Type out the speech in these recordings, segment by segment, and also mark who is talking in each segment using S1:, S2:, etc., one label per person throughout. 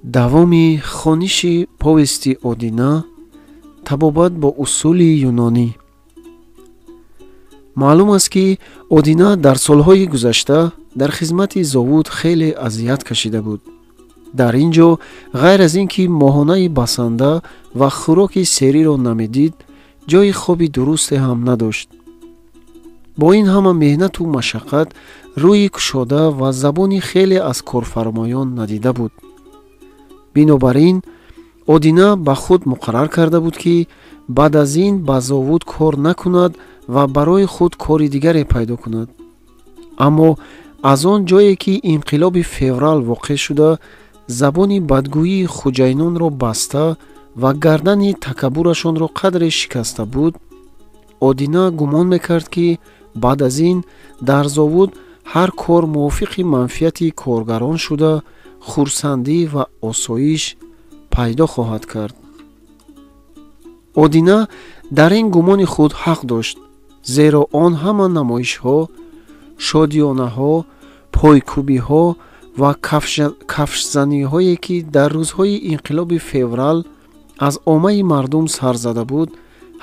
S1: давоми хониши повести Одина табобат бо усули юнонӣ. маълум аст ки Одина дар солҳои гузашта дар хизмати Зовуд хеле азият кашида буд. дар ин ҷо ғайр аз ин ки моҳонаи басанда ва хӯроки сериро намедид, ҷои хоби дурусте ҳам надошт. бо ин ҳама меҳнату машаққат рӯи кушода ва забони хеле аз корфармоён надида буд. бинобар ин Одина ба худ муқаррар карда буд ки баъд аз ин ба Зовуд кор накунад ва барои худ кори дигаре пайдо кунад. аммо аз он ҷое ки инқилоби феврал воқеъ шуда, забони бадгӯии хуҷайнонро баста ва гардани такаббурашонро қадре шикаста буд, Одина гумон мекард ки баъд аз ин дар Зовуд ҳар кор мувофиқи манфиати коргарон шуда, хурсандӣ ва осоиш пайдо хоҳад кард. Одина дар ин гумони худ ҳақ дошт, зеро он ҳама намоишҳо, шодиёнаҳо, пойкӯбиҳо ва кафшзаниҳое ки дар рӯзҳои инқилоби феврал аз оммаи мардум сар зада буд,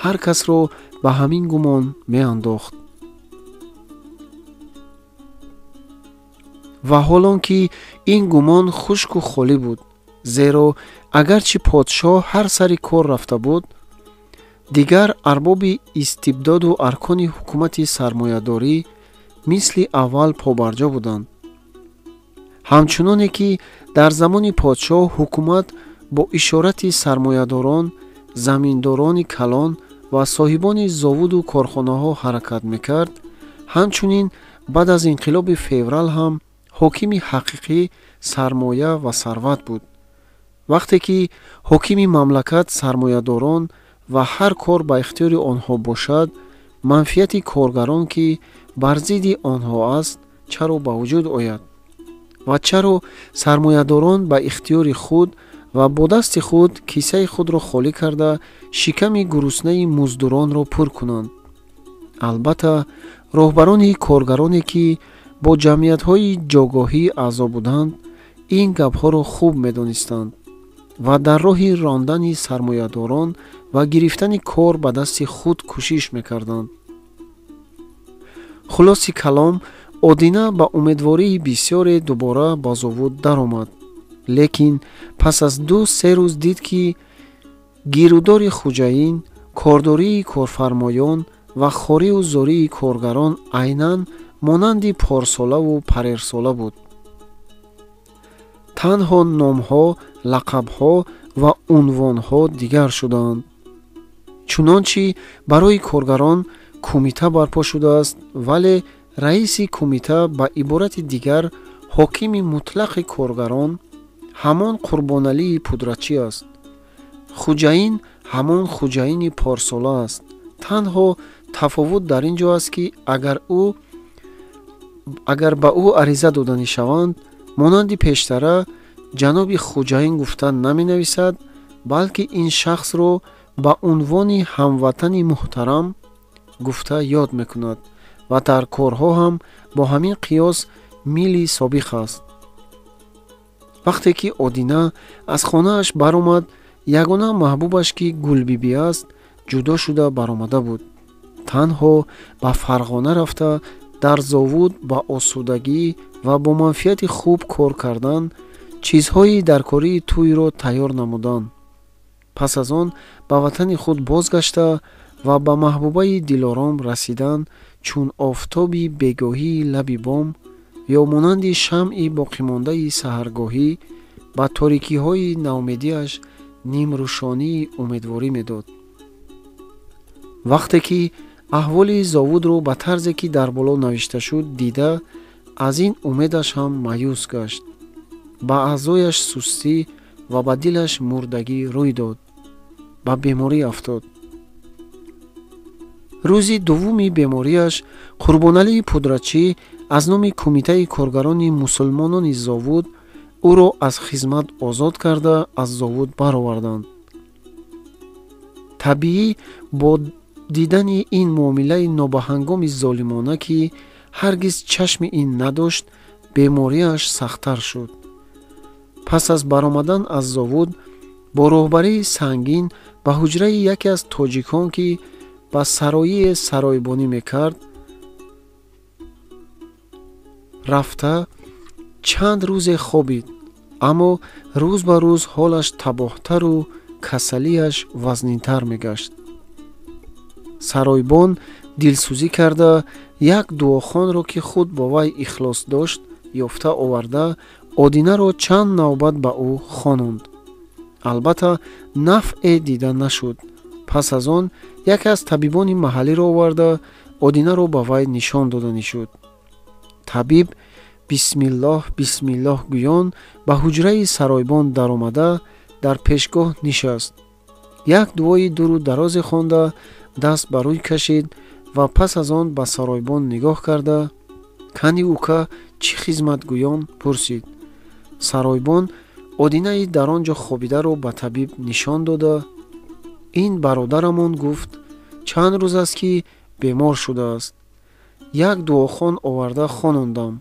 S1: ҳар касро ба ҳамин гумон меандохт. ва ҳолон ки ин гумон хушку холӣ буд, зеро агарчи подшоҳ ҳар сари кор рафта буд, дигар арбоби истибдоду аркони ҳукумати сармоядорӣ мисли аввал побарҷо буданд. ҳамчуноне ки дар замони подшоҳ ҳукумат бо ишорати сармоядорон, заминдорони калон ва соҳибони зовуду корхонаҳо ҳаракат мекард, ҳамчунин баъд аз инқилоби феврал ҳам ҳокими ҳақиқӣ сармоя ва сарват буд. вақте ки ҳокими мамлакат сармоядорон ва ҳар кор ба ихтиёри онҳо бошад, манфиати коргарон ки бар зидди онҳо аст, чаро ба вуҷуд ояд? ва чаро сармоядорон ба ихтиёри худ ва бо дасти худ кисаи худро холӣ карда, шиками гуруснаи муздуронро пур кунанд? албатта роҳбарони коргароне ки бо ҷамъиятҳои ҷогоҳӣ аъзо буданд, ин гапҳоро хуб медонистанд ва дар роҳи рондани сармоядорон ва гирифтани кор ба дасти худ кӯшиш мекарданд. хулоси калом, Одина ба умедвории бисёре дубора ба Зовуд даромад, лекин пас аз 2-3 рӯз дид ки гирӯдори хуҷаин, кордории корфармоён ва хориву зории коргарон айнан монанди порсолаву парерсола буд. танҳо номҳо, лақабҳо ва унвонҳо дигар шуданд. чунончи барои коргарон кумита барпо шудааст, вале раиси кумита ба иборати дигар ҳокими мутлақи коргарон ҳамон Қурбоналии пудратчӣ аст. хуҷаин ҳамон хуҷаини порсола аст. танҳо тафовут дар ин ҷо аст ки агар ба ӯ ариза доданӣ шаванд, монанди пештара ҷаноби хуҷаин гуфта наменависад, балки ин шахсро ба унвони ҳамватани муҳтарам гуфта ёд мекунад ва дар корҳо ҳам бо ҳамин қиёс мили собиқ аст. вақте ки Одина аз хонааш баромад, ягона маҳбубаш ки Гулбибӣ аст, ҷудо шуда баромада буд. танҳо ба Фарғона рафта, дар Зовуд ба осудагӣ ва бо манфиати хуб кор кардан, чизҳои дар кории тӯйро тайёр намуданд. пас аз он ба ватани худ бозгашта ва ба маҳбубаи дилором расидан, чун офтоби бегоҳии лаби бом ё монанди шамъи боқимондаи саҳаргоҳӣ, ба торикиҳои наумедиаш нимрӯшонии умедворӣ медод. вақте ки аҳволи Зовудро ба тарзе ки дар боло навишта шуд дида, аз ин умедаш ҳам маъюс гашт. ба аъзояш сустӣ ва ба дилаш мурдагӣ рӯй дод. ба беморӣ афтод. рӯзи дуввуми бемориаш Қурбоналии пудратчӣ аз номи кумитаи коргарони мусулмонони Зовуд ӯро аз хизмат озод карда, аз Зовуд бароварданд. табиӣ бо дидани ин муомилаи нобаҳангоми золимона, ки ҳаргиз чашми ин надошт, бемориаш сахттар шуд. пас аз баромадан аз зовуд бо роҳбарии сангин ба ҳуҷраи яке аз тоҷикон ки ба сароие саройбонӣ мекард рафта чанд рӯзе хобид, аммо рӯз ба рӯз ҳолаш табоҳтару касалиаш вазнинтар мегашт. саройбон дилсӯзӣ карда як дуохонро ки худ бо вай ихлос дошт ёфта оварда одинаро чанд навбат ба ӯ хононд. албатта нафъе дида нашуд. пас аз он яке аз табибони маҳаллиро оварда одинаро ба вай нишон доданӣ шуд. табиб бисмиллоҳ бисмиллоҳ гӯён ба ҳуҷраи саройбон даромада дар пешгоҳ нишаст. як дуои дуру дарозе хонда даст ба рӯй кашид ва пас аз он ба саройбон нигоҳ карда кани ука чӣ хизматгӯён пурсид. саройбон одинаи дар он ҷо хобидаро ба табиб нишон дода ин бародарамон гуфт чанд рӯз аст ки бемор шудааст. як дуохон оварда хонондам,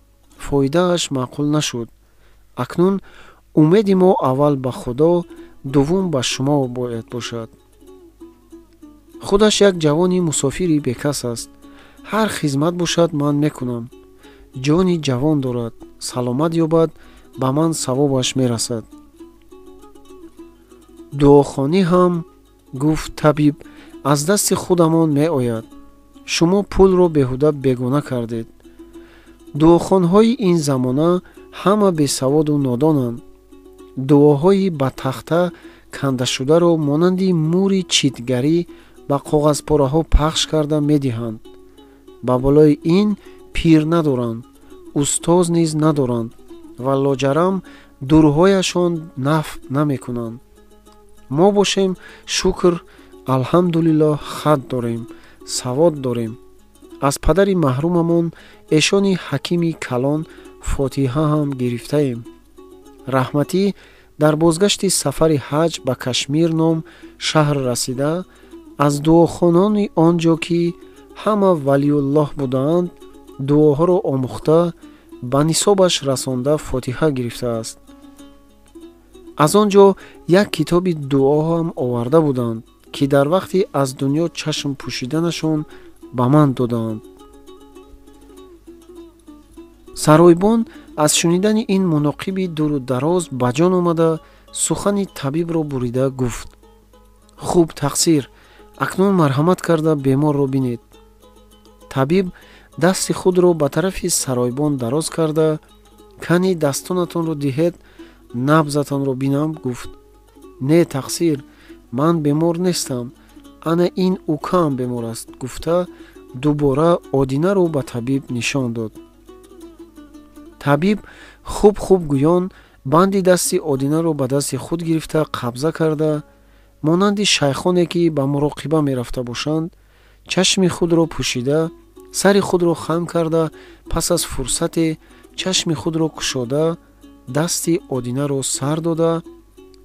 S1: фоидааш маъқул нашуд. акнун умеди мо аввал ба худо, дуввум ба шумо бояд бошад. худаш як ҷавони мусофири бекас аст. ҳар хизмат бошад ман мекунам. ҷони ҷавон дорад, саломат ёбад, ба ман савобаш мерасад. дуохонӣ ҳам, гуфт табиб, аз дасти худамон меояд. шумо пулро беҳуда бегона кардед. дуохонҳои ин замона ҳама бесаводу нодонанд. дуоҳои ба тахта кандашударо монанди мӯри читгарӣ ба коғазпораҳо пахш карда медиҳанд. ба болои ин пир надоранд, устоз низ надоранд ва лоҷарам дурҳояшон нафъ намекунанд. мо бошем шукр, алҳамдулиллоҳ, хат дорем, савод дорем. аз падари маҳрумамон эшони ҳакими калон фотиҳа ҳам гирифтаем. раҳматӣ дар бозгашти сафари ҳаҷ ба кашмир ном шаҳр расида аз дуохонони он ҷо ки ҳама валиуллоҳ будаанд дуоҳоро омӯхта ба нисобаш расонда фотиҳа гирифтааст. аз он ҷо як китоби дуо ҳам оварда буданд ки дар вақти аз дунё чашм пӯшиданашон ба ман додаанд. саройбон аз шунидани ин муноқиби дуру дароз ба ҷон омада сухани табибро бурида гуфт: хуб тақсир, акнун марҳамат карда беморро бинед. табиб дасти худро ба тарафи саройбон дароз карда кани дастонатонро диҳед, набзатонро бинам, гуфт: не тақсир, ман бемор нестам, ана ин укаам бемор аст, гуфта дубора одинаро ба табиб нишон дод. табиб хуб гӯён банди дасти одинаро ба дасти худ гирифта қабза карда монанди шайхоне ки ба муроқиба мерафта бошанд, чашми худро пӯшида, сари худро хам карда, пас аз фурсате чашми худро кушода, дасти одинаро сар дода,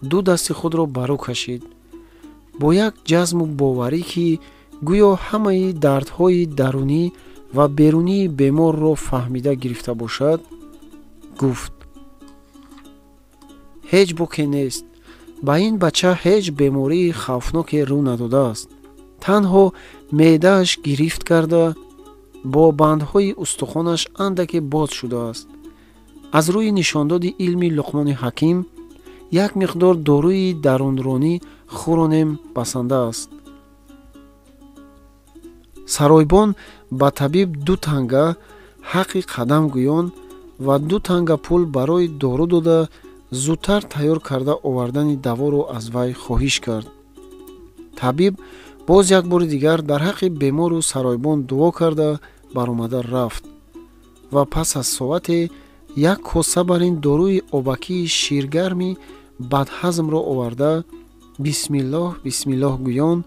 S1: ду дасти худро ба рӯ кашид. бо як ҷазму боварӣ ки гӯё ҳамаи дардҳои дарунӣ ва берунии беморро фаҳмида гирифта бошад, гуфт: ҳеҷ боке нест. ба ин бача ҳеҷ бемории хавфноке рӯ надодааст. танҳо меъдааш гирифт карда, бо бандҳои устухонаш андаке боз шудааст. аз рӯи нишондоди илми луқмони ҳаким як миқдор доруи дарунронӣ хӯронем басанда аст. саройбон ба табиб 2 танга ҳаққи қадам гӯён ва 2 танга пул барои дору дода зудтар тайёр карда овардани даворо аз вай хоҳиш кард. табиб боз як бори дигар дар ҳаққи бемору саройбон дуо карда баромада рафт ва пас аз соате як коса бар ин доруи обакии ширгарми бадҳазмро оварда бисмиллоҳ бисмиллоҳ гӯён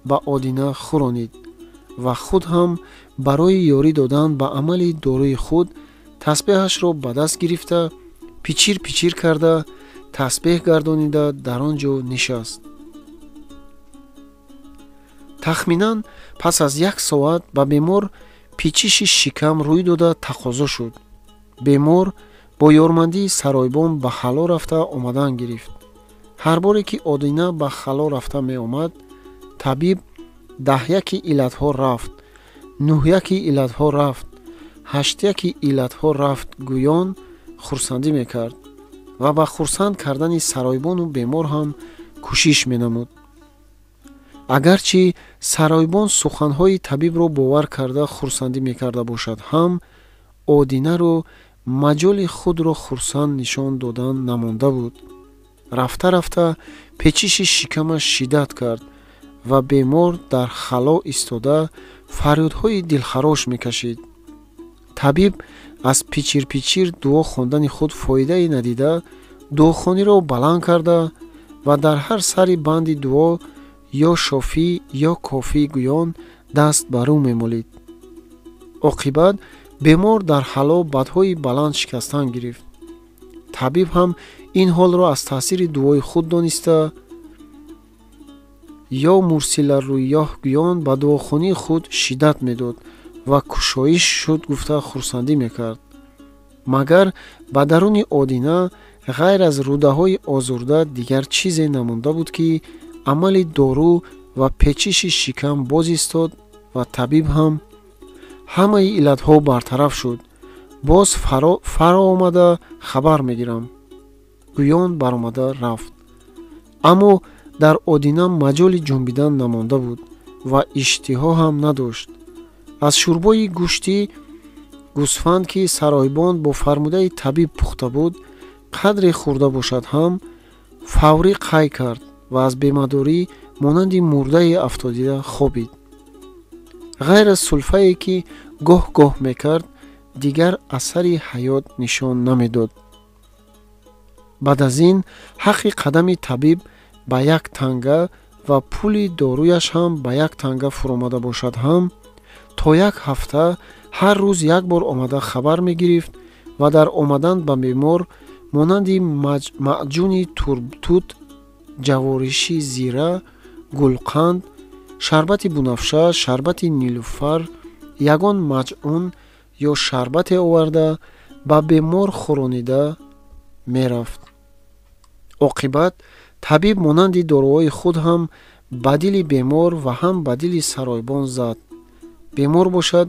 S1: ба одина хӯронид ва худ ҳам барои ёрӣ додан ба амали доруи худ тасбеҳашро ба даст гирифта пичир карда тасбеҳ гардонида дар он ҷо нишаст. тахминан пас аз 1 соат ба бемор пичиши шикам рӯй дода тақозо шуд. бемор бо ёрмандии саройбон ба хало рафта омадан гирифт. ҳар боре ки Одина ба хало рафта меомад, табиб 10 иллатҳо рафт, 9 иллатҳо рафт, 8 иллатҳо рафт гӯён хурсандӣ мекард ва ба хурсанд кардани саройбону бемор ҳам кӯшиш менамуд. агарчи саройбон суханҳои табибро бовар карда хурсандӣ мекарда бошад ҳам, Одинаро маҷоли худро хурсанд нишон додан намонда буд. рафта рафта печиши шикамаш шиддат кард ва бемор дар хало истода фарёдҳои дилхарош мекашид. табиб аз пичир дуо хондани худ фоидае надида, дуохониро баланд карда ва дар ҳар сари банди дуо ё шофӣ ё кофӣ гӯён даст ба рӯ мемолид. оқибат бемор дар хало бадҳои баланд шикастан гирифт. табиб ҳам ин ҳолро аз таъсири дуои худ дониста, ё мурсиларрӯйёҳ гӯён ба дуохонии худ шиддат медод ва кушоиш шуд гуфта хурсандӣ мекард. магар ба даруни Одина ғайр аз рӯдаҳои озурда дигар чизе намонда буд, ки амали дору ва печиши шикам боз истод ва табиб ҳам ҳамаи иллатҳо бартараф шуд. боз фаро омада хабар мегирам. гӯён баромада рафт. аммо дар Одина маҷоли ҷунбидан намонда буд ва иштиҳо ҳам надошт. аз шӯрбои гӯшти гӯсфанд ки саройбон бо фармудаи табиб пухта буд, қадре хӯрда бошад ҳам, фаврӣ қай кард ва аз бемадорӣ монанди мурдае афтодида хобид. ғайр аз сулфае ки гоҳ-гоҳ мекард, дигар асари ҳаёт нишон намедод. баъд аз ин ҳаққи қадами табиб ба 1 танга ва пули доруяш ҳам ба 1 танга фуромада бошад ҳам, то 1 ҳафта ҳар рӯз 1 бор омада хабар мегирифт ва дар омадан ба бемор монанди маъҷуни турбтут, ҷавориши зира, гулқанд, шарбати бунафша, шарбати нилуфар, ягон маҷъун ё шарбате оварда ба бемор хӯронида мерафт. оқибат табиб монанди доруҳои худ ҳам ба дили бемор ва ҳам ба дили саройбон зад. бемор бошад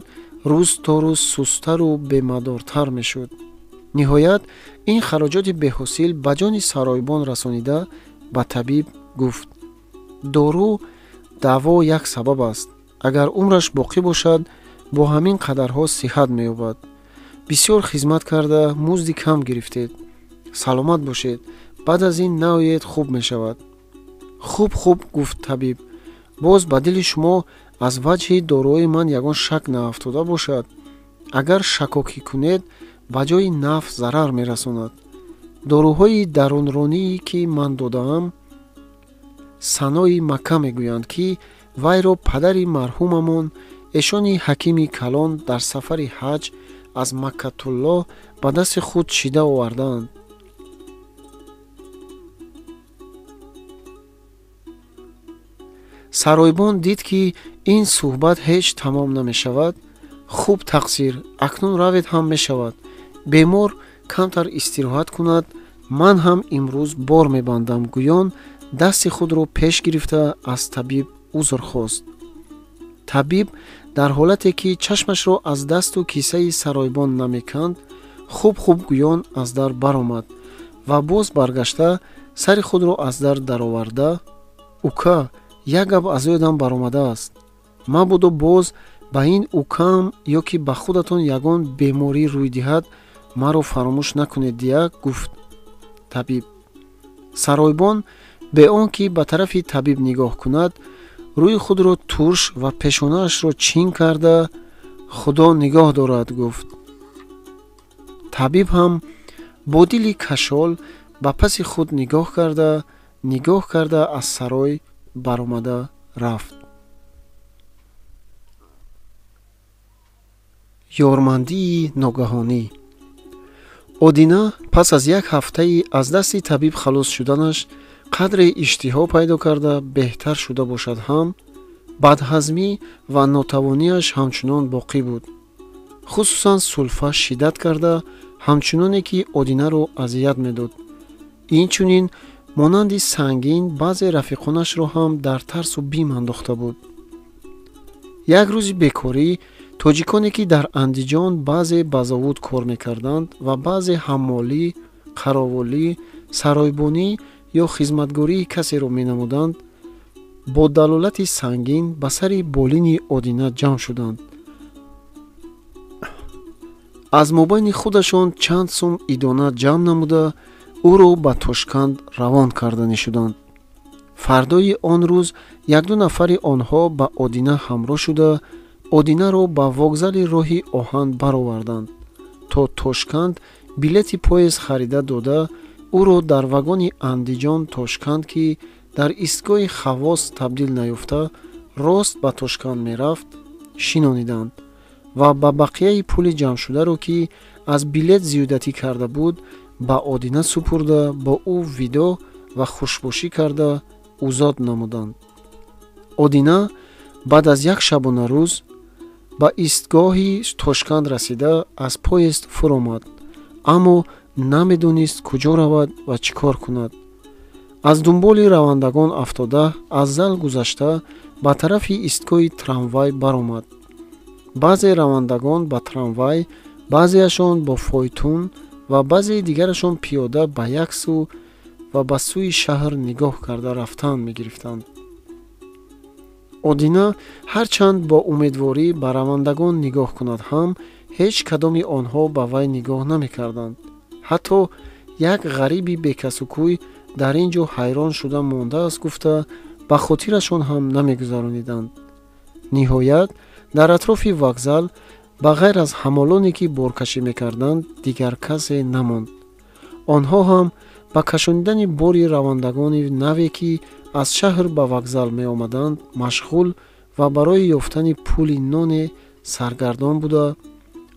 S1: рӯз то рӯз сустару бемадортар мешуд. ниҳоят ин хароҷоти беҳосил ба ҷони саройбон расонида ба табиб гуфт: дору даво як сабаб аст. агар умраш боқӣ бошад, бо ҳамин қадарҳо сиҳат меёбад. бисёр хизмат карда музди кам гирифтед. саломат бошед. баъд аз ин наоед хуб мешавад. хуб гуфт табиб. боз ба дили шумо аз ваҷҳи доруҳои ман ягон шак наафтода бошад. агар шакокӣ кунед, ба ҷои нафъ зарар мерасонад. доруҳои дарунроние ки ман додаам, санои Макка мегӯянд, ки вайро падари марҳумамон эшони ҳакими калон дар сафари ҳаҷ аз Маккатуллоҳ ба дасти худ чида овардаанд. саройбон дид, ки ин суҳбат ҳеҷ тамом намешавад. хуб тақсир, акнун равед ҳам мешавад. бемор камтар истироҳат кунад, ман ҳам имрӯз бор мебандам. гӯён дасти худро пеш гирифта аз табиб узр хост. табиб дар ҳолате ки чашмашро аз дасту кисаи саройбон намеканд, хуб гӯён аз дар баромад ва боз баргашта сари худро аз дар дароварда: ука, як гап аз ёдам баромадааст. мабодо боз ба ин укаам ё ки ба худатон ягон беморӣ рӯй диҳад, маро фаромӯш накунед дия, гуфт табиб. саройбон бе он ки ба тарафи табиб нигоҳ кунад, рӯи худро турш ва пешонаашро чин карда: худо нигоҳ дорад, гуфт. табиб ҳам бо дили кашол ба паси худ нигоҳ карда аз сарой баромада рафт. ёрмандии ногаҳонӣ. Одина пас аз 1 ҳафтаи аз дасти табиб халос шуданаш қадре иштиҳо пайдо карда беҳтар шуда бошад ҳам, бадҳазмӣ ва нотавониаш ҳамчунон боқӣ буд. хусусан сулфа шиддат карда ҳамчуноне ки Одинаро азият медод. Инчунин монанди сангин баъзе рафиқонашро ҳам дар тарсу бим андохта буд. як рӯзи бекорӣ тоҷиконе ки дар Андиҷон баъзе ба завод кор мекарданд ва баъзе ҳаммолӣ, қароволӣ, саройбонӣ ё хизматгории касеро менамуданд, бо далолати сангин ба сари болини Одина ҷамъ шуданд. аз мобайни худашон чанд сум идона ҷамъ намуда ӯро ба Тошканд равон карда шуданд. фардои он рӯз як-ду нафари онҳо ба Одина ҳамроҳ шуда Одинаро ба вокзали роҳи оҳан бароварданд. то Тошканд билети поезд харида дода ӯро дар вагони Андиҷон Тошканд, ки дар истгоҳи Хавос табдил наёфта рост ба Тошканд мерафт, шинониданд ва ба бақияи пули ҷамъшударо, ки аз билет зиёдатӣ карда буд, ба Одина супурда бо ӯ видо ва хушбошӣ карда узод намуданд. Одина баъд аз як шабона рӯз ба истгоҳи Тошканд расида аз поезд фуромад, аммо намедонист куҷо равад ва чӣ кор кунад. аз дунболи равандагон афтода аз зал гузашта ба тарафи истгоҳи трамвай баромад. баъзе равандагон ба трамвай, баъзеашон бо фойтун ва баъзеи дигарашон пиёда ба як сӯ ва ба сӯи шаҳр нигоҳ карда рафтан мегирифтанд. Одина ҳарчанд бо умедворӣ ба равандагон нигоҳ кунад ҳам, ҳеҷ кадоми онҳо ба вай нигоҳ намекарданд. ҳатто як ғариби бекасукӯй дар ин ҷо ҳайрон шуда мондааст гуфта ба хотирашон ҳам намегузарониданд. ниҳоят дар атрофи вокзал ба ғайр аз ҳамолоне ки боркашӣ мекарданд дигар касе намонд. онҳо ҳам ба кашонидани бори равандагони наве, ки аз шаҳр ба вокзал меомаданд, машғул ва барои ёфтани пули ноне саргардон буда,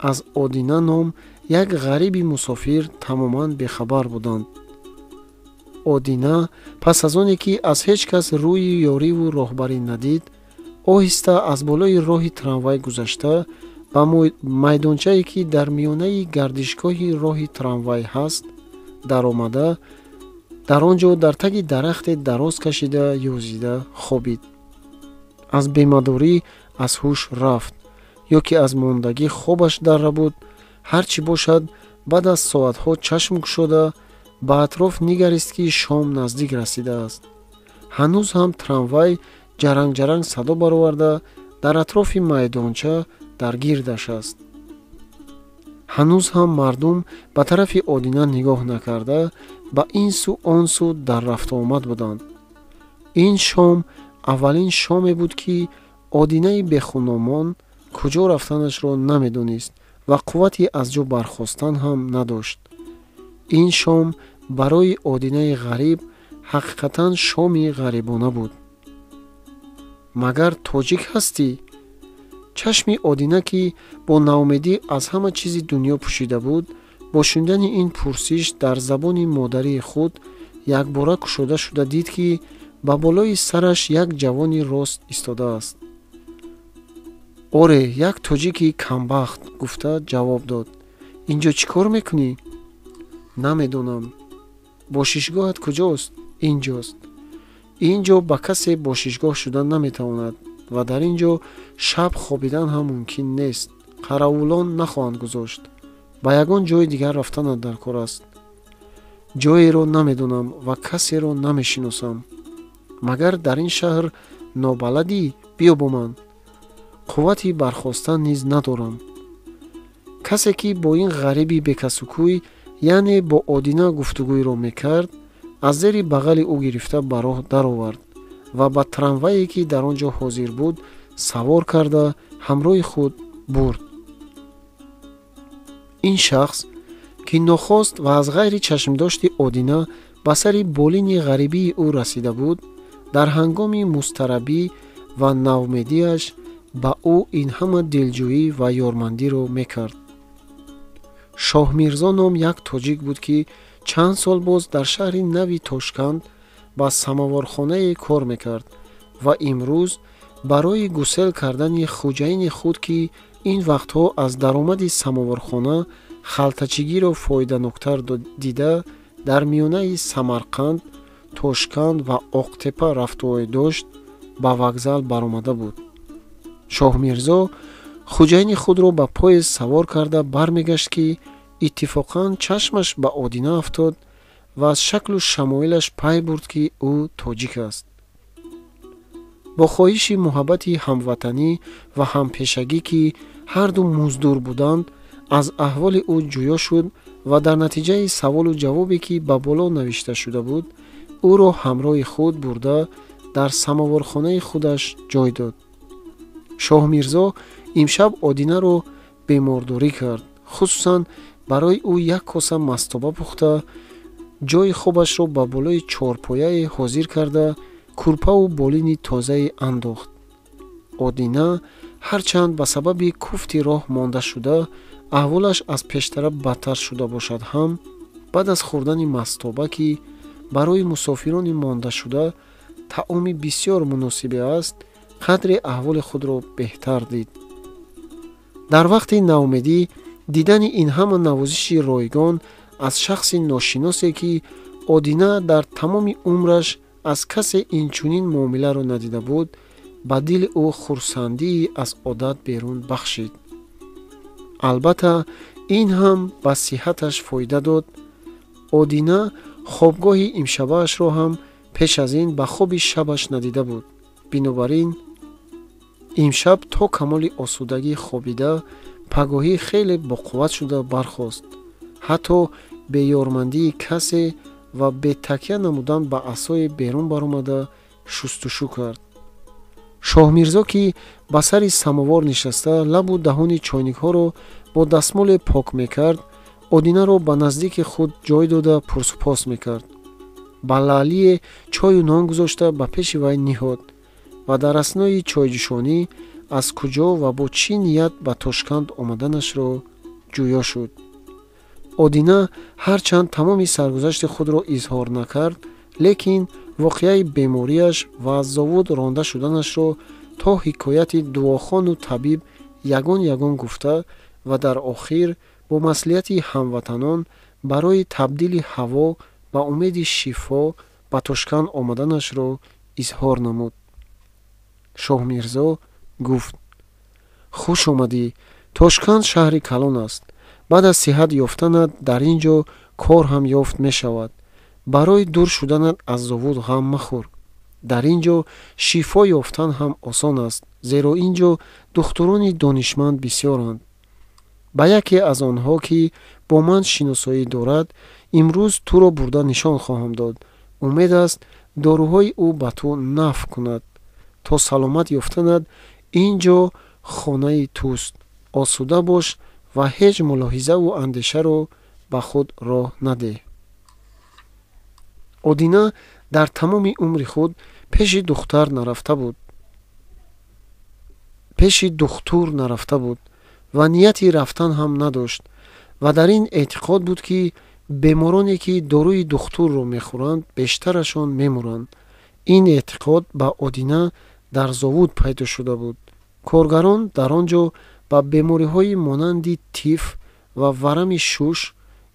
S1: аз Одина ном як ғариби мусофир тамоман бехабар буданд. Одина пас аз оне ки аз ҳеҷ кас рӯи ёриву роҳбарӣ надид, оҳиста аз болои роҳи трамвай гузашта ба майдончае ки дар миёнаи гардишгоҳи роҳи трамвай ҳаст даромада, дар он ҷо дар таги дарахте дароз кашида ёзида хобид. аз бемадорӣ аз ҳуш рафт, ё ки аз мондагӣ хобаш дарра буд. ҳар чӣ бошад, баъд аз соатҳо чашм кушода ба атроф нигарист, ки шом наздик расидааст. ҳанӯз ҳам трамвай ҷаранг-ҷаранг садо бароварда дар атрофи майдонча дар гирдаш аст. ҳанӯз ҳам мардум ба тарафи Одина нигоҳ накарда ба ин сӯ он сӯ дар рафтуомад буданд. ин шом аввалин шоме буд, ки Одинаи бехуномон куҷо рафтанашро намедонист ва қуввати аз ҷо бархостан ҳам надошт. ин шом барои Одинаи ғариб ҳақиқатан шоми ғарибона буд. магар тоҷик ҳастӣ? чашми Одина, ки бо наумедӣ аз ҳама чизи дунё пӯшида буд, бо шунидани ин пурсиш дар забони модарии худ якбора кушода шуда дид, ки ба болои сараш як ҷавони рост истодааст. оре, як тоҷики камбахт, гуфта ҷавоб дод. ин ҷо чӣ кор мекунӣ? намедонам. бошишгоҳат куҷост? ин ҷост. ин ҷо ба касе бошишгоҳ шудан наметавонад ва дар ин ҷо шаб хобидан ҳам мумкин нест. қаравулон нахоҳанд гузошт. ба ягон ҷои дигар рафтанат дар кор аст. ҷоеро намедонам ва касеро намешиносам. магар дар ин шаҳр нобаладӣ? биё бо ман. қуввати бархостан низ надорам. касе ки бо ин ғариби бекасукӯй, яъне бо Одина гуфтугӯйро мекард, аз зери бағали ӯ гирифта ба роҳ даровард ва ба трамвае ки дар он ҷо ҳозир буд савор карда ҳамроҳи худ бурд. ин шахс, ки нохост ва аз ғайри чашмдошти Одина ба сари болини ғарибии ӯ расида буд, дар ҳангоми мустарабӣ ва наумедиаш ба ӯ ин ҳама дилҷӯӣ ва ёрмандиро мекард. Шоҳмирзо ном як тоҷик буд, ки чанд сол боз дар шаҳри нави Тошканд ба самовархонае кор мекард ва имрӯз барои гусел кардани хуҷаини худ, ки ин вақтҳо аз даромади самовархона халтачигиро фоиданоктар дида дар миёнаи Самарқанд, Тошканд ва Оқтепа рафтуои дошт, ба вокзал баромада буд. Шоҳ Мирзо хуҷайни худро ба поезд савор карда бармегашт ки иттифоқан чашмаш ба Одина афтод ва аз шаклу шамоилаш пай бурд ки ӯ тоҷик аст. бо хоҳиши муҳаббати ҳамватанӣ ва ҳампешагӣ ки ҳарду муздур буданд, аз аҳволи ӯ ҷӯё шуд ва дар натиҷаи саволу ҷавобе ки ба боло навишта шуда буд, ӯро ҳамроҳи худ бурда дар самовархонаи худаш ҷой дод. Шоҳ Мирзо имшаб Одинаро бемордорӣ кард. хусусан барои ӯ як коса мастоба пухта, ҷои хобашро ба болои чорпояе ҳозир карда, курпаву болини тозае андохт. Одина ҳарчанд ба сабаби куфти роҳ монда шуда, аҳволаш аз пештара бадтар шуда бошад ҳам, баъд аз хӯрдани мастоба, ки барои мусофирони мондашуда таоми бисёр муносибе аст, қадре аҳволи худро беҳтар дид. дар вақти наумедӣ дидани ин ҳама навозиши ройгон аз шахси ношиносе, ки Одина дар тамоми умраш аз касе инчунин муомиларо надида буд, ба дили ӯ хурсандии аз одат берун бахшид. албатта ин ҳам ба сиҳаташ фоида дод. Одина хобгоҳи имшабаашро ҳам пеш аз ин ба хоби шабаш надида буд. бинобар ин имшаб то камоли осудагӣ хобида, пагоҳӣ хеле боқувват шуда бархост. ҳатто бе ёрмандии касе ва бетакя намудан ба асое берун баромада шустушу кард. Шоҳ Мирзо, ки ба сари самовор нишаста лабу даҳони чойникҳоро бо дастмоле пок мекард, Одинаро ба наздики худ ҷой дода пурсупос мекард. ба лаълие чою нон гузошта ба пеши вай ниҳод ва дар аснои чойҷӯшонӣ аз куҷо ва бо чӣ ният ба Тошканд омаданашро ҷӯё шуд. Одина ҳарчанд тамоми саргузашти худро изҳор накард, лекин воқеаи бемориаш ва аз зовуд ронда шуданашро то ҳикояти дуохону табиб ягон ягон гуфта ва дар охир бо маслиҳати ҳамватанон барои табдили ҳаво ба умеди шифо ба Тошканд омаданашро изҳор намуд. Шоҳ Мирзо гуфт: хуш омадӣ. Тошканд шаҳри калон аст. баъд аз сиҳат ёфтанат дар ин ҷо кор ҳам ёфт мешавад. барои дур шуданат аз зовуд ғам махӯр. дар ин ҷо шифо ёфтан ҳам осон аст, зеро ин ҷо духтурони донишманд бисёранд. ба яке аз онҳо, ки бо ман шиносоӣ дорад, имрӯз туро бурда нишон хоҳам дод. умед аст доруҳои ӯ ба ту нафъ кунад. то саломат ёфтанат ин ҷо хонаи туст. осуда бош ва ҳеҷ мулоҳизаву андешаро ба худ роҳ надеҳ. Одина дар тамоми умри худ пеши духтур нарафта буд ва нияти рафтан ҳам надошт ва дар ин эътиқод буд, ки бемороне, ки дорӯи духтурро мехӯранд, бештарашон мемуранд. ин эътиқод ба Одина дар зовуд пайдо шуда буд. коргарон дар он ҷо ба бемориҳои монанди тиф ва варами шуш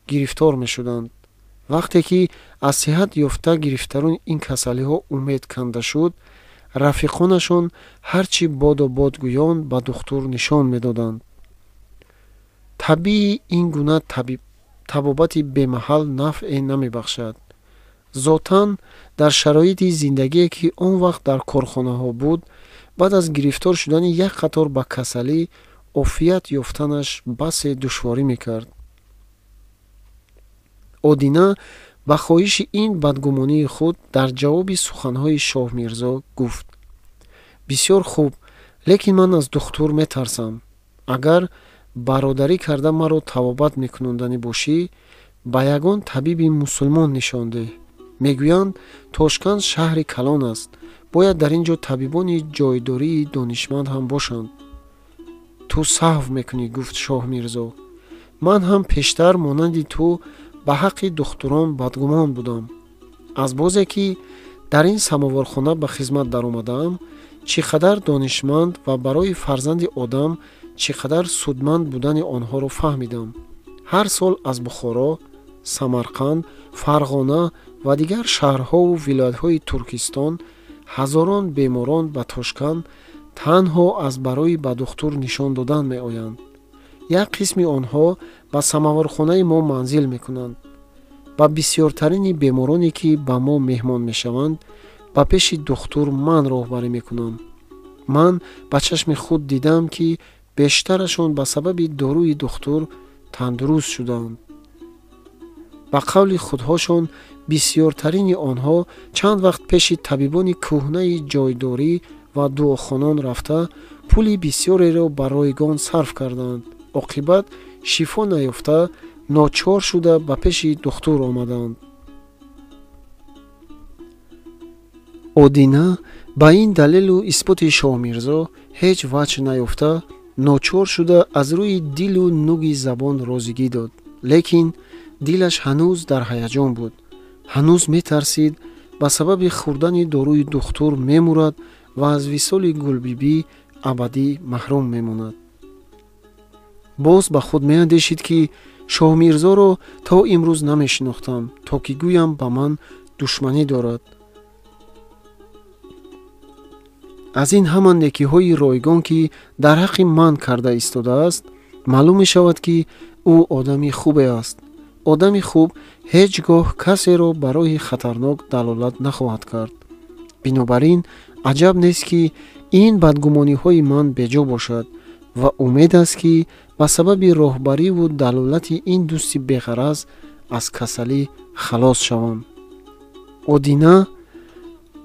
S1: гирифтор мешуданд. вақте ки аз сиҳат ёфта гирифтарони ин касалиҳо умед канда шуд, рафиқонашон ҳарчи бодобод гӯён ба духтур нишон медоданд. табии ин гуна табобати бемаҳал нафъе намебахшад. зотан дар шароити зиндагие, ки он вақт дар корхонаҳо буд, баъд аз гирифтор шудани як қатор ба касалӣ, офият ёфтанаш басе душворӣ мекард. Одина ба хоҳиши ин бадгумонии худ дар ҷавоби суханҳои Шоҳ Мирзо гуфт: бисёр хуб, лекин ман аз духтур метарсам. агар бародарӣ карда маро табобат мекунонданӣ бошӣ, ба ягон табиби мусулмон нишон деҳ. мегӯянд Тошканд шаҳри калон аст. бояд дар ин ҷо табибони ҷойдории донишманд ҳам бошанд. ту саҳв мекунӣ, гуфт Шоҳ Мирзо. ман ҳам пештар монанди ту ба ҳаққи духтурон бадгумон будам. аз бозе ки дар ин самовархона ба хизмат даромадаам, чӣ қадар донишманд ва барои фарзанди одам чӣ қадар судманд будани онҳоро фаҳмидам. ҳар сол аз Бухоро, Самарқанд, Фарғона ва дигар шаҳрҳо ву вилоятҳои Туркистон ҳазорон беморон ба Тошканд танҳо аз барои ба духтур нишон додан меоянд. як қисми онҳо ба самовархонаи мо манзил мекунанд. ба бисёртарини бемороне ки ба мо меҳмон мешаванд ба пеши духтур ман роҳбарӣ мекунам. ман ба чашми худ дидам ки бештарашон ба сабаби дорӯи духтур тандуруст шуданд. ба қавли худҳошон бисёртарини онҳо чанд вақт пеши табибони кӯҳнаи ҷойдорӣ ва дуохонон рафта пули бисёреро ба ройгон сарф карданд. оқибат шифо наёфта ночор шуда ба пеши духтур омаданд. Одина ба ин далелу исботи Шоҳмирзо ҳеҷ ваҷҳ наёфта ночор шуда аз рӯи дилу нуги забон розигӣ дод. лекин дилаш ҳанӯз дар ҳаяҷон буд. ҳанӯз метарсид ба сабаби хӯрдани дорӯи духтур мемурад ва аз висоли Гулбибӣ абадӣ маҳрум мемонад. боз ба худ меандешид ки Шоҳмирзоро то имрӯз намешинохтам, то ки гӯям ба ман душманӣ дорад. аз ин ҳама некиҳои ройгон ки дар ҳаққи ман карда истодааст, маълум мешавад ки ӯ одами хубе аст. одами хуб ҳеҷ гоҳ касеро ба роҳи хатарнок далолат нахоҳад кард. бинобар ин аҷаб нест ки ин бадгумониҳои ман беҷо бошад ва умед аст ки ба сабаби роҳбариву далолати ин дӯсти беғараз аз касалӣ халос шавам. Одина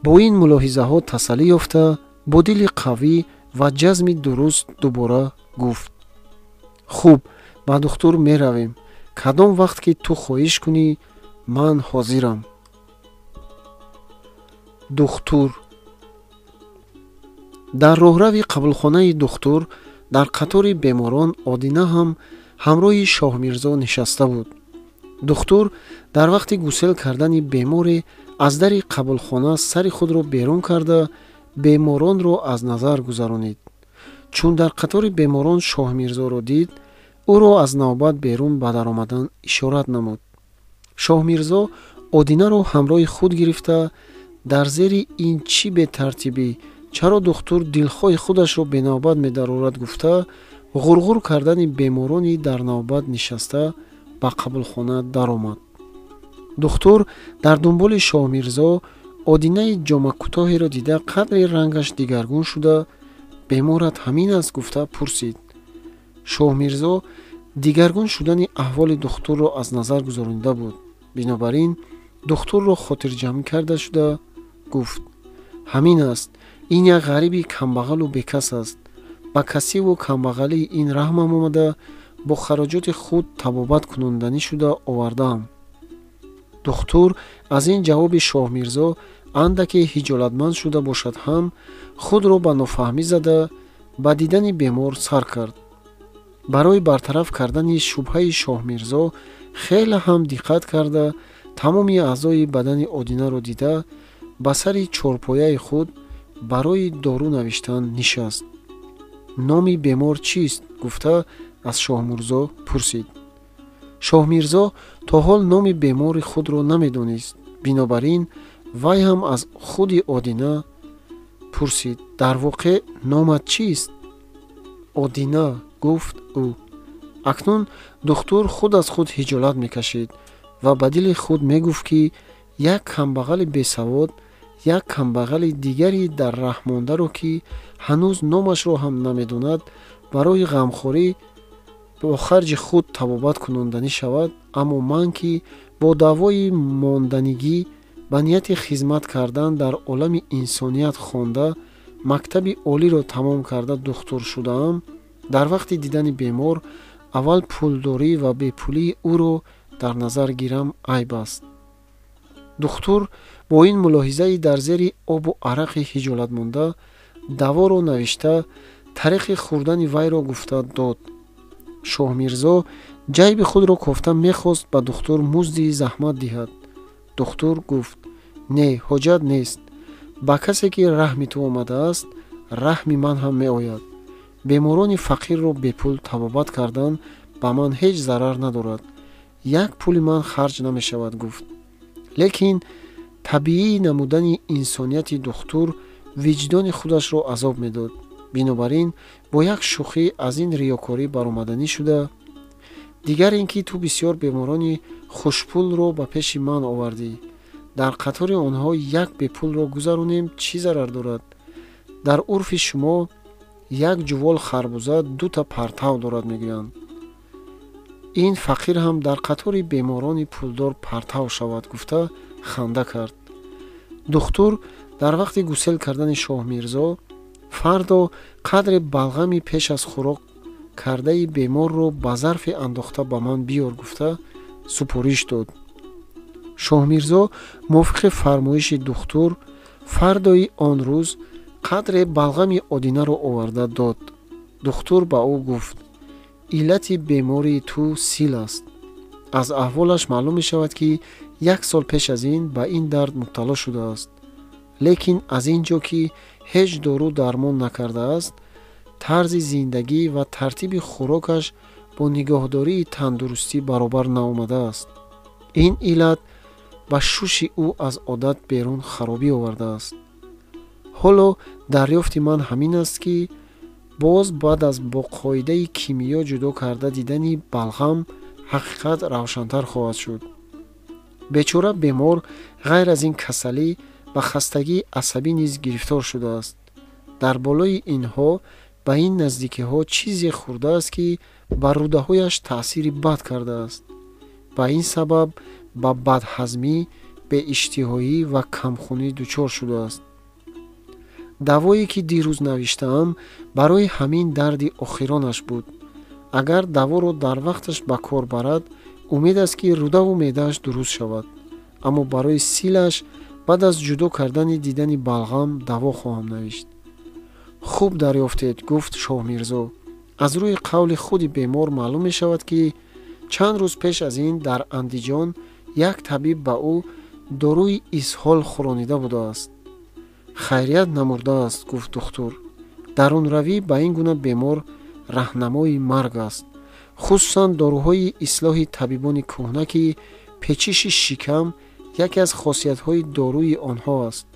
S1: бо ин мулоҳизаҳо тасаллӣ ёфта бо дили қавӣ ва ҷазми дуруст дубора гуфт: хуб, ба духтур меравем. кадом вақт ки ту хоҳиш кунӣ, ман ҳозирам. духтур дар роҳрави қабулхонаи духтур дар қатори беморон Одина ҳам ҳамроҳи Шоҳмирзо нишаста буд. духтур дар вақти гусел кардани беморе аз дари қабулхона сари худро берун карда беморонро аз назар гузаронид. чун дар қатори беморон Шоҳмирзоро дид, ӯро аз навбат берун ба даромадан ишорат намуд. Шоҳмирзо Одинаро ҳамроҳи худ гирифта дар зери ин чӣ бетартибӣ, чаро духтур дилхоҳи худашро бенавбат медарорад гуфта, ғурғур кардани беморони дар навбат нишаста ба қабулхона даромад. духтур дар дунболи Шоҳмирзо Одинаи ҷомакӯтоҳеро дида қадри рангаш дигаргун шуда, беморат ҳамин аст гуфта пурсид. Шоҳмирзо дигаргун шудани аҳволи духтурро аз назар гузаронида буд. бинобар ин духтурро хотирҷамъ карда шуда гуфт: ҳамин аст, ин як ғариби камбағалу бекас аст. ба касиву камбағалии ин раҳмам омада бо хароҷоти худ табобат кунонданӣ шуда овардаам. духтур аз ин ҷавоби Шоҳмирзо андаке ҳиҷолатманд шуда бошад ҳам худро ба нофаҳмӣ зада ба дидани бемор сар кард. барои бартараф кардани шубҳаи Шоҳмирзо хеле ҳам диққат карда тамоми аъзои бадани Одинаро дида ба сари чорпояи худ барои дору навиштан нишаст. номи бемор чист? гуфта аз Шоҳмирзо пурсид. Шоҳмирзо то ҳол номи бемори худро намедонист. бинобар ин вай ҳам аз худи Одина пурсид: дар воқеъ номат чист? Одина, гуфт ӯ. акнун духтур худ аз худ ҳиҷолат мекашид ва ба дили худ мегуфт ки як камбағали бесавод, як камбағали дигари дар раҳ мондаро ки ҳанӯз номашро ҳам намедонад, барои ғамхорӣ бо харҷи худ табобат кунонданӣ шавад. аммо ман ки бо давои монданигӣ ба нияти хизмат кардан дар олами инсоният хонда мактаби олиро тамом карда духтур шудаам, дар вақти дидани бемор аввал пулдорӣ ва бепулии ӯро дар назар гирам айб аст. духтур бо ин мулоҳизаи дар зери обу арақи ҳиҷолатмонда даворо навишта, тариқи хӯрдани вайро гуфта дод. Шоҳмирзо ҷайби худро кофта мехост ба духтур музди заҳмат диҳад. духтур гуфт: не, ҳоҷат нест. ба касе ки раҳми ту омадааст, раҳми ман ҳам меояд. беморони фақирро бепул табобат кардан ба ман ҳеҷ зарар надорад. як пули ман харҷ намешавад, гуфт. лекин табиӣ намудани инсонияти духтур виҷдони худашро азоб медод. бинобар ин бо як шӯхӣ аз ин риёкорӣ баромаданӣ шуда, дигар ин ки ту бисёр беморони хушпулро ба пеши ман овардӣ. дар қатори онҳо як бепулро гузаронем чӣ зарар дорад? дар урфи шумо як ҷувол харбуза дута партав дорад мегӯянд. ин фақир ҳам дар қатори беморони пулдор партав шавад, гуфта ханда кард. духтур дар вақти гусел кардани Шоҳмирзо фардо қадри балғами пеш аз хӯрок кардаи беморро ба зарфе андохта ба ман биёр, гуфта супориш дод. Шоҳмирзо мувофиқи фармоиши духтур фардои он рӯз қадре балғами одинаро оварда дод. духтур ба ӯ гуфт: иллати бемории ту сил аст. аз аҳволаш маълум мешавад ки 1 сол пеш аз ин ба ин дард мубтало шудааст. лекин аз ин ҷо ки ҳеҷ дору дармон накардааст, тарзи зиндагӣ ва тартиби хӯрокаш бо нигоҳдории тандурустӣ баробар наомадааст. ин иллат ба шӯши ӯ аз одат берун харобӣ овардааст. ҳоло дарёфти ман ҳамин аст ки боз баъд аз бо қоидаи кимиё ҷудо карда дидани балғам ҳақиқат равшантар хоҳад шуд. бечора бемор ғайр аз ин касалӣ ба хастагии асабӣ низ гирифтор шудааст. дар болои инҳо ба ин наздикиҳо чизе хӯрдааст ки ба рӯдаҳояш таъсири бад кардааст. ба ин сабаб ба бадҳазмӣ, беиштиҳоӣ ва камхунӣ дучор шудааст. давое ки дирӯз навиштаам барои ҳамин дарди охиронаш буд. агар даворо дар вақташ ба кор барад, умед аст ки рӯдаву меъдааш дуруст шавад. аммо барои силаш баъд аз ҷудо кардани дидани балғам даво хоҳам навишт. хуб дарёфтед, гуфт Шоҳмирзо. аз рӯи қавли худи бемор маълум мешавад ки чанд рӯз пеш аз ин дар Андиҷон як табиб ба ӯ доруи исҳол хӯронида будааст. хайрият намурдааст, гуфт духтур. дарунравӣ ба ин гуна бемор раҳнамои марг аст, хусусан доруҳои ислоҳи табибони кӯҳна ки печиши шикам яке аз хосиятҳои доруи онҳо аст.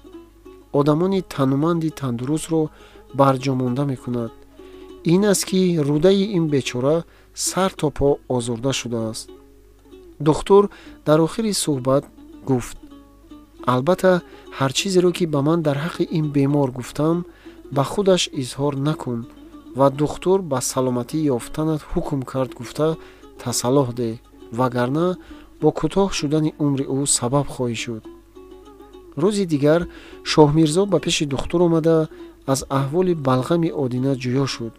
S1: одамони тануманди тандурустро барҷомонда мекунад. ин аст ки рӯдаи ин бечора сар то по озурда шудааст. духтур дар охири суҳбат гуфт: албатта ҳар чизеро ки ба ман дар ҳаққи ин бемор гуфтам ба худаш изҳор накун ва духтур ба саломатӣ ёфтанат ҳукм кард, гуфта тасаллуҳ деҳ, вагарна бо кӯтоҳ шудани умри ӯ сабаб хоҳӣ шуд. рӯзи дигар Шоҳмирзо ба пеши духтур омада аз аҳволи балғами одина ҷӯё шуд.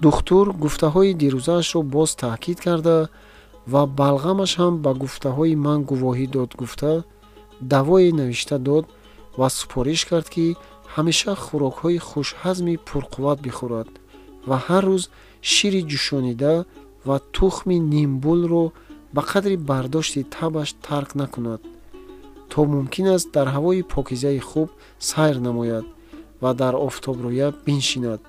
S1: духтур гуфтаҳои дирӯзаашро боз таъкид карда ва балғамаш ҳам ба гуфтаҳои ман гувоҳӣ дод, гуфта давое навишта дод ва супориш кард ки ҳамеша хӯрокҳои хушҳазми пурқувват бихӯрад ва ҳар рӯз шири ҷӯшонида ва тухми нимбулро ба қадри бардошти табаш тарк накунад, то мумкин аст дар ҳавои покизаи хуб сайр намояд ва дар офтобрӯя биншинад.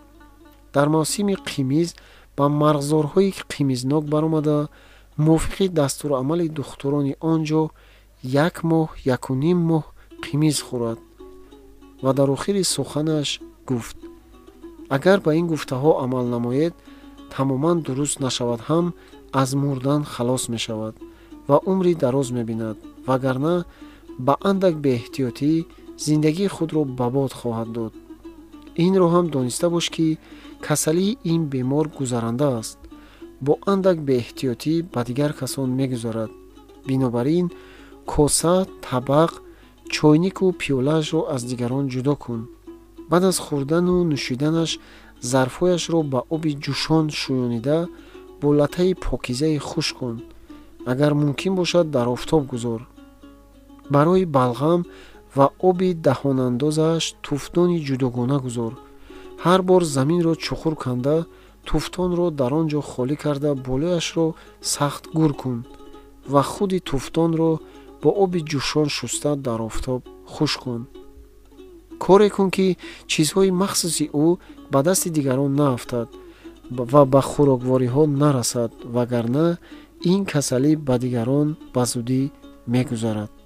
S1: дар мавсими қимиз ба марғзорҳои қимизнок баромада мувофиқи дастурамали духтурони он ҷо 1 моҳ 1.5 моҳ қимиз хӯрад ва дар охири суханаш гуфт: агар ба ин гуфтаҳо амал намоед, тамоман дуруст нашавад ҳам аз мурдан халос мешавад ва умри дароз мебинад, вагарна ба андак беэҳтиётӣ зиндагии худро ба бод хоҳад дод. инро ҳам дониста бош ки касалии ин бемор гузаранда аст, бо андак беэҳтиётӣ ба дигар касон мегузарад. бинобар ин коса, табақ, чойнику пиёлаашро аз дигарон ҷудо кун. баъд аз хӯрдану нӯшиданаш зарфҳояшро ба оби ҷӯшон шӯёнида бо латаи покизаи хушк кун. агар мумкин бошад дар офтоб гузор. барои балғам ва оби даҳонандозааш туфтони ҷудогона гузор. ҳар бор заминро чуқур канда, туфтонро дар он ҷо холӣ карда болояшро сахт гур кун ва худи туфтонро бо оби ҷӯшон шуста дар офтоб хушк кун. коре кун ки чизҳои махсуси ӯ ба дасти дигарон наафтад ва ба хӯроквориҳо нарасад, вагарна ин касалӣ ба дигарон ба зудӣ мегузарад.